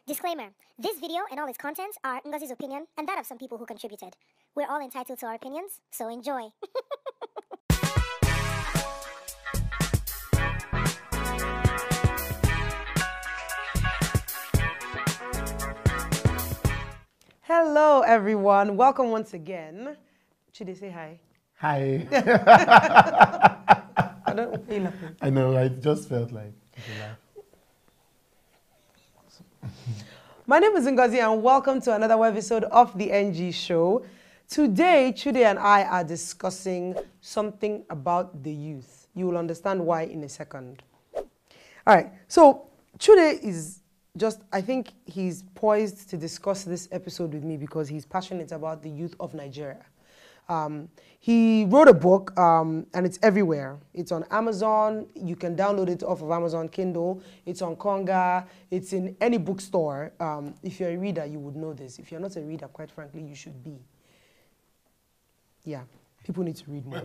Disclaimer. This video and all its contents are Ngozi's opinion and that of some people who contributed. We're all entitled to our opinions, so enjoy. Hello, everyone. Welcome once again. Chude, say hi. Hi. I don't know why you're laughing. I know, I just felt like you could laugh. My name is Ngozi and welcome to another episode of the Ngee Show. Today, Chude and I are discussing something about the youth. You will understand why in a second. All right, so Chude is just, I think he's poised to discuss this episode with me because he's passionate about the youth of Nigeria. He wrote a book and it's everywhere. It's on Amazon. You can download it off of Amazon Kindle. It's on Konga. It's in any bookstore. If you're a reader, you would know this. If you're not a reader, quite frankly, you should be. Yeah, people need to read more.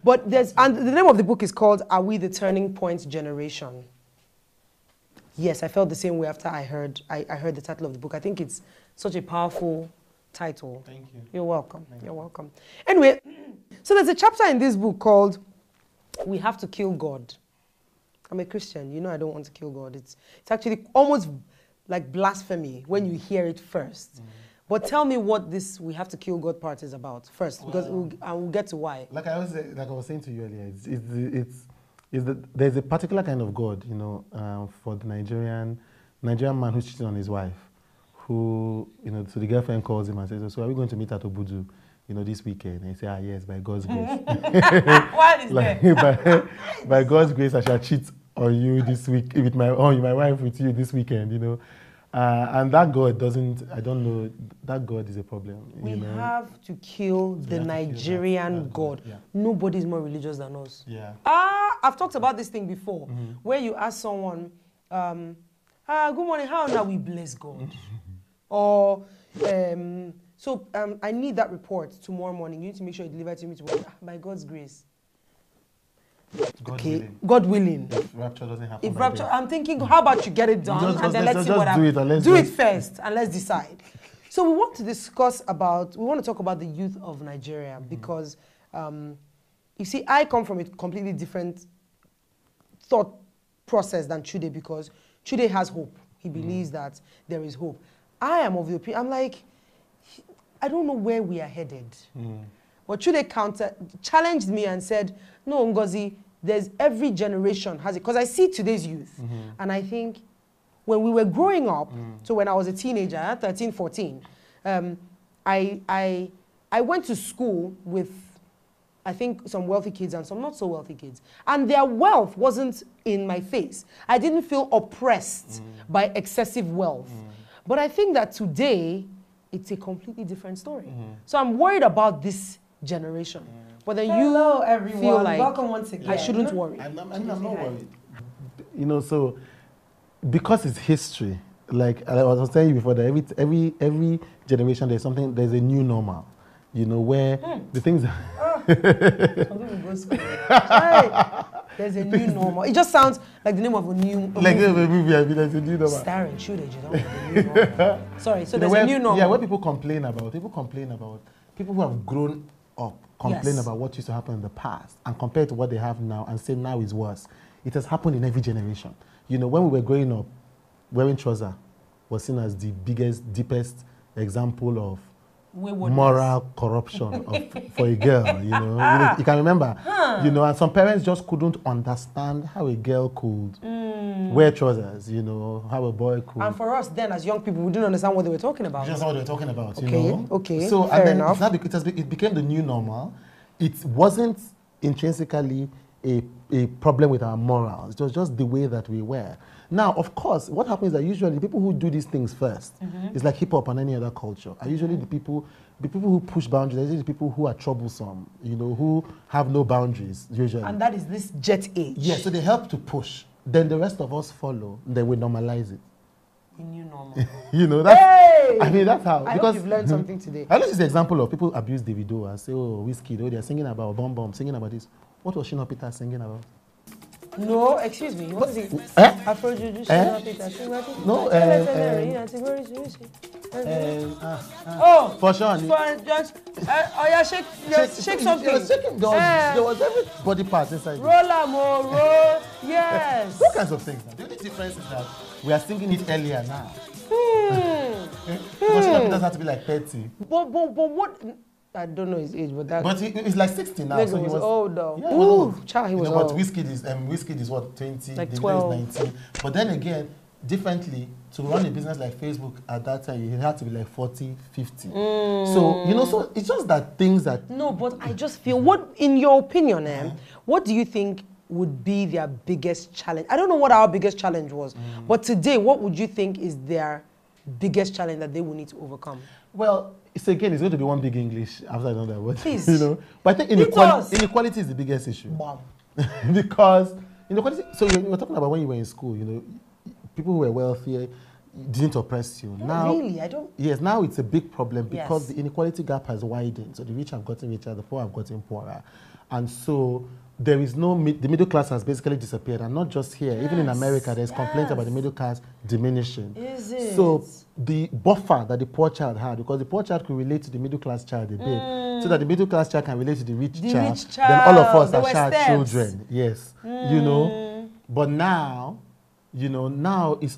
But and the name of the book is called Are We the Turning Point Generation? Yes, I felt the same way after I heard the title of the book. I think it's such a powerful title. Thank you. You're welcome. Thank You're you. welcome. Anyway, so there's a chapter in this book called We Have to Kill God. I'm a Christian. You know I don't want to kill God. It's actually almost like blasphemy when you hear it first. But tell me what this We Have to Kill God part is about first, because we'll get to why. Like I was saying to you earlier, there's a particular kind of God, you know, for the Nigerian man who's cheating on his wife, who, you know, so the girlfriend calls him and says, so are we going to meet at Obudu, you know, this weekend? And he says, yes, by God's grace. What is that? by God's grace, I shall cheat on you this week, with my wife with you this weekend, you know. And that God doesn't, I don't know, that God is a problem. We you know? have to kill the Nigerian God. Yeah. Nobody's more religious than us. Yeah. I've talked about this thing before, where you ask someone, good morning, how now we bless God? Or, I need that report tomorrow morning. You need to make sure you deliver it to me tomorrow. By God's grace. God willing. If rapture doesn't happen. If rapture, I'm thinking, how about you get it done and then let's see what happens. Do it first and let's decide. So we want to talk about the youth of Nigeria because, you see, I come from a completely different thought process than Chude because Chude has hope. He believes that there is hope. I am of the opinion, I'm like, I don't know where we are headed. But Chude challenged me and said, no, Ngozi, there's every generation has it. Because I see today's youth. And I think when we were growing up, so when I was a teenager, 13, 14, I went to school with, I think, some wealthy kids and some not so wealthy kids. And their wealth wasn't in my face. I didn't feel oppressed by excessive wealth. But I think that today, it's a completely different story. So I'm worried about this generation. Whether you feel like welcome once again. I shouldn't worry. I'm not worried. You know, so because it's history, like I was telling you before, that every generation there's a new normal. You know, where the things there's a new normal. It just sounds like the name of a new movie. Like a movie, there's a new normal. Starring Chude Jideonwo. Sorry, so there's a new normal. Yeah, where people complain about people who have grown up complain about what used to happen in the past and compare it to what they have now and say now is worse. It has happened in every generation. You know, when we were growing up, wearing trousers was seen as the biggest, deepest example of moral corruption for a girl, you know. You can remember, you know, and some parents just couldn't understand how a girl could wear trousers, you know, how a boy could. And for us then, as young people, we didn't understand what they were talking about. Just what they were talking about, okay, you know. Okay, so, fair and then enough. It became the new normal. It wasn't intrinsically a problem with our morals. It was just the way that we were. Now, of course, what happens is that usually the people who do these things first, it's like hip-hop and any other culture, are usually the people who push boundaries, are usually the people who are troublesome, you know, who have no boundaries, usually. And that is this jet age. Yeah, so they help to push. Then the rest of us follow, then we normalize it. The new normal. You know, that's, I mean, that's how. I hope you've learned something today. I know this is the example of people abuse Davido and say, oh, Whiskey, oh, they're singing about Bom Bom, singing about this. What was Shina Peter singing about? No, excuse me. What is it? Afro-Juju, No, oh, for sure. Oh yeah, shake something. There was every body part inside. Roll, yes. All kinds of things. The only difference is that we are singing it earlier now. Because some people have to be like 30. But what? I don't know his age, but that. But he's like 60 now. So he was old though. Yeah, he was old. He was old. But Wizkid is what, 20? Like 12. Is 19. But then again, differently, to run a business like Facebook at that time, you had to be like 40, 50. So, so it's just that things that... No, but I just feel, what, in your opinion, what do you think would be their biggest challenge? I don't know what our biggest challenge was, but today, what would you think is their biggest challenge that they will need to overcome? Well, it's going to be one big English after I know that word. Please. But I think inequality is the biggest issue. Wow. Because inequality, so you were talking about when you were in school, people who were wealthier didn't oppress you. Now, really? I don't... Yes, now it's a big problem because the inequality gap has widened. So the rich have gotten richer, the poor have gotten poorer. And so there is the middle class has basically disappeared. And not just here, even in America, there's complaints about the middle class diminishing. Is it? So the buffer that the poor child had, because the poor child could relate to the middle class child a bit, so that the middle class child can relate to the rich child, then all of us are child children. Yes. But now, now it's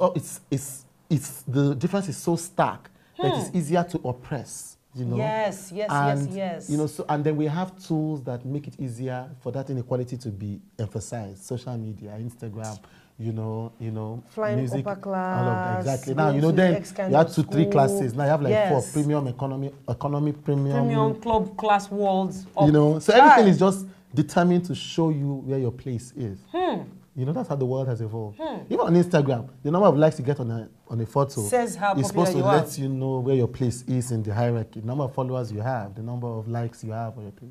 the difference is so stark that it's easier to oppress. Yes. So and then we have tools that make it easier for that inequality to be emphasized. Social media, Instagram, flying music, upper class. All of that. Exactly. Now then you have 2-3 classes. Now you have like 4: premium, economy, premium club, class, worlds. So everything is just determined to show you where your place is. That's how the world has evolved. Even on Instagram, the number of likes you get on a photo says how is supposed to you let you know where your place is in the hierarchy. The number of followers you have, the number of likes you have on your page.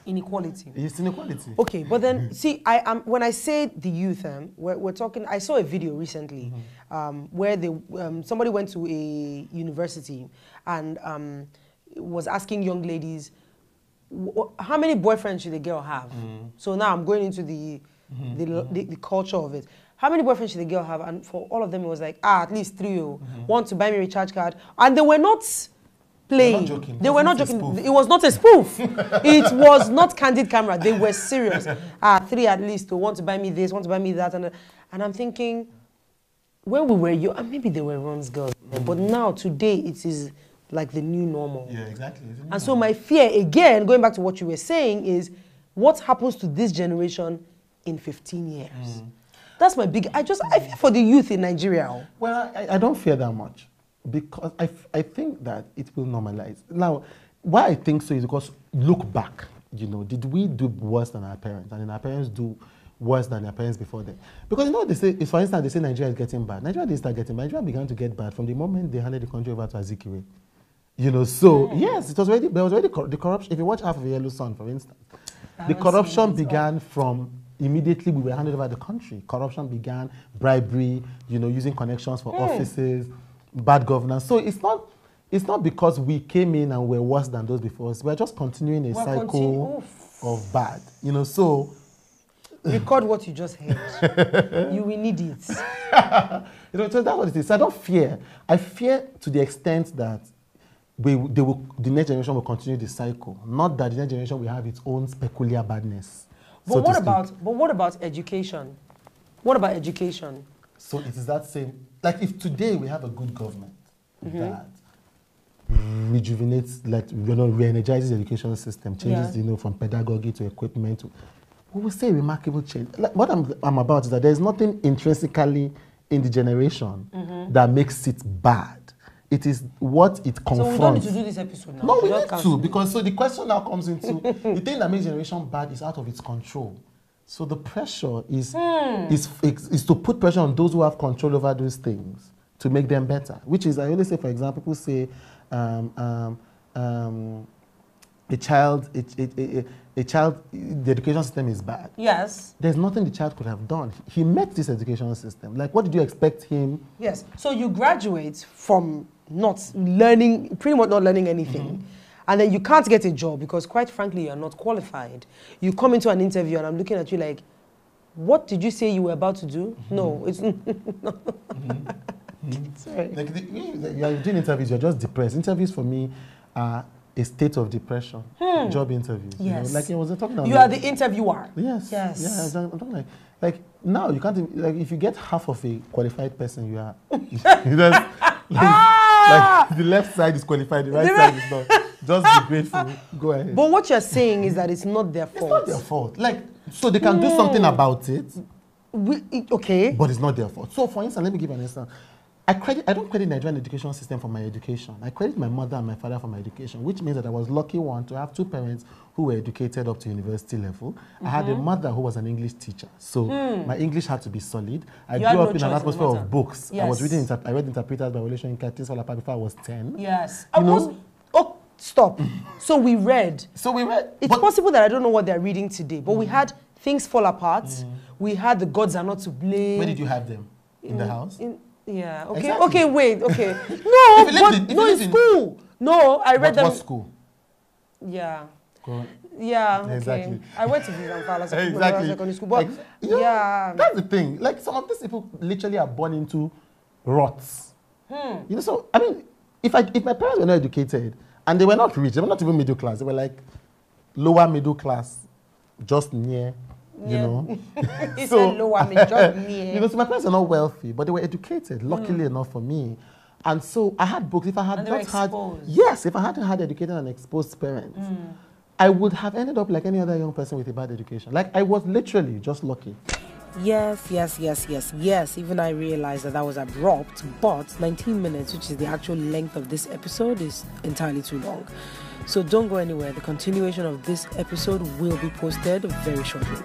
Inequality. It's inequality. Okay, but then see, when I say the youth, we're talking. I saw a video recently where somebody went to a university and was asking young ladies, how many boyfriends should a girl have? So now I'm going into the culture of it. How many boyfriends should the girl have? And for all of them, it was like, at least 3. Want to buy me a recharge card. And they were not playing. They were not joking. It was not a spoof. It was not candid camera. They were serious. 3 at least. Want to buy me this, want to buy me that. And I'm thinking, when we were young, maybe they were Ron's girls. But now, today, it is like the new normal. Yeah, exactly. And so my fear, again, going back to what you were saying, is what happens to this generation in 15 years. That's my big... I fear for the youth in Nigeria. Well, I don't fear that much because I think that it will normalize. Now, why I think so is because look back, did we do worse than our parents? And did our parents do worse than their parents before them? Because they say, for instance, they say Nigeria is getting bad. Nigeria didn't start getting bad. Nigeria began to get bad from the moment they handed the country over to Azikiwe. Yes, there was already the corruption. If you watch Half of a Yellow Sun, for instance, the corruption began from... Immediately we were handed over the country. Corruption began, bribery, using connections for offices, bad governance. So it's not because we came in and we're worse than those before us. We're just continuing a cycle of bad. So record what you just heard. You will need it. So that's what it is. So I don't fear. I fear to the extent that the next generation will continue the cycle. Not that the next generation will have its own peculiar badness. But what about education? What about education? So it is that same. Like if today we have a good government that rejuvenates, re-energizes the education system, changes, from pedagogy to equipment, we will say a remarkable change. Like what I'm about is that there is nothing intrinsically in the generation that makes it bad. It is what it confronts. So we don't need to do this episode now. No, we need to, because the question now comes into the thing that makes generation bad is out of its control. So the pressure is to put pressure on those who have control over those things to make them better. Which is, I always say, for example, people say the education system is bad. Yes. There's nothing the child could have done. He met this education system. Like, what did you expect him? Yes. So you graduate from pretty much not learning anything. And then you can't get a job because, quite frankly, you're not qualified. You come into an interview and I'm looking at you like, what did you say you were about to do? No, it's sorry. Like you're doing interviews, you're just depressed. Interviews for me are a state of depression. Job interviews. Yes. You know? Like I was talking about. You are the interviewer. Yes. Yes. Yeah, I'm talking like now you can't like if you get half of a qualified person, you are like the left side is qualified, the right side is not. Just be grateful. Go ahead. But what you're saying is that it's not their fault. It's not their fault. Like so they can do something about it. Okay. But it's not their fault. So for instance, let me give an instance. I don't credit the Nigerian education system for my education. I credit my mother and my father for my education, which means that I was lucky one to have two parents who were educated up to university level. I had a mother who was an English teacher, so my English had to be solid. I grew up in an atmosphere of books. Yes. I was reading, I read Interpreters by Relation in Things Fall Apart before I was 10. Yes. Oh, stop. So we read. It's possible that I don't know what they're reading today, but we had Things Fall Apart. We had The Gods Are Not to Blame. Where did you have them? In the house? Yeah, okay, exactly. Okay, wait, okay. No, in school. No, I read them. What school? Yeah. Go. Yeah, okay. Exactly. I went to Vivian Fowler Secondary School, but yeah. That's the thing. Like some of these people literally are born into rots. You know, so I mean, if my parents were not educated and they were not rich, they were not even middle class, they were like lower middle class, just near. You know, so lower middle, just near. You know, so my parents are not wealthy, but they were educated. Luckily enough for me, and so I had books. If I had not had, if I hadn't had educated and exposed parents, I would have ended up like any other young person with a bad education. Like I was literally just lucky. Yes. Even I realized that was abrupt, but 19 minutes, which is the actual length of this episode, is entirely too long. So don't go anywhere. The continuation of this episode will be posted very shortly.